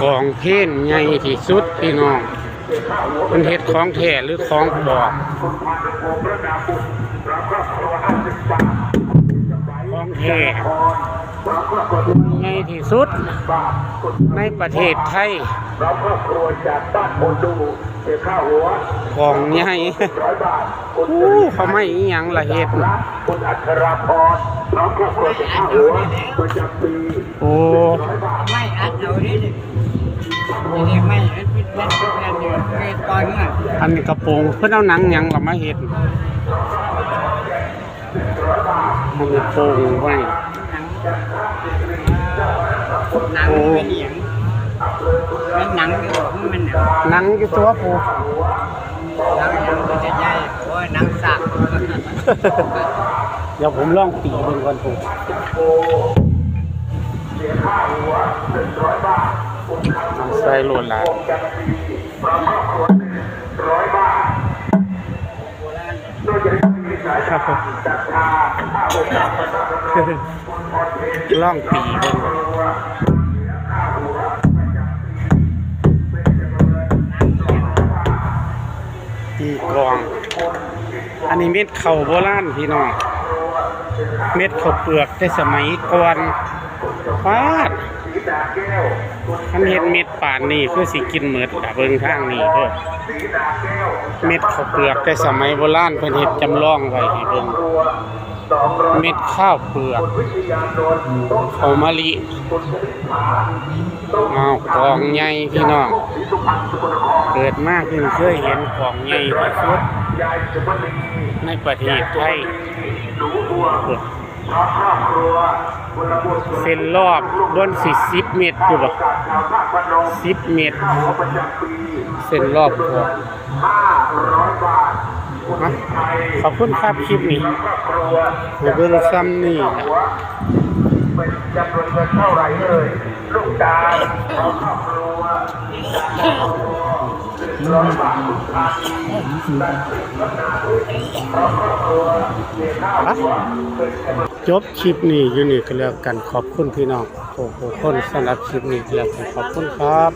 กองเพลใหญ่ที่สุดพี่น้องมันเฮ็ดของแท้หรือของปลอมของแท้ใหญ่ที่สุดในประเทศไทยของใหญ่เขาไม่อีหยังละเฮ็ดโอ้ไม่อัดเอาดินี่ไม่อัดเป็นแผ่นเดียวเป็นก้อนเงินอันนี้กระโปรงเพิ่นเอาหนังหยังละมาเฮ็ดมันกระโปรงไว้หนังเป็นเหนียงเป็นหนังอยู่มันหนังอยู่ตัวปูหนังมันจะใหญ่โอ้ยหนังสักเดี๋ยวผมลองปีเบิ่งก่อนปูใส่โหลดละล่องปีเบิ่งปีกองอันนี้เม็ดข้าวโบราณพี่น้องเม็ดข้าวเปลือกในสมัยก่อนฟาดอันเห็นเม็ดป่านนี่คือสิกินเหมือดเบิ่งทางนี้เด้อเม็ดข้าวเปลือกในสมัยโบราณเพิ่นเฮ็ดจำลองไว้ให้เบิ่งเม็ดข้าวเปลือกข้าวมะลิกองใหญ่พี่น้องเกิดมาเพิ่งเคยเห็นกองใหญ่ที่สุดในประเทศไทยเส้นรอบด้น10 เมตรอยู่บ่10 เมตรเส้นรอบพอขอบคุณครับคลิปนี้เบิ่งซ้ำนี่แหละเป็นจำนวนเงินเท่าไหร่เลยลูกดาวของครอบครัว100 บาททุกท่านจบคลิปนี้อยู่นี่ก็แล้วกันขอบคุณพี่น้องทุกคนสำหรับคลิปนี้ก็แล้วกันขอบคุณครับ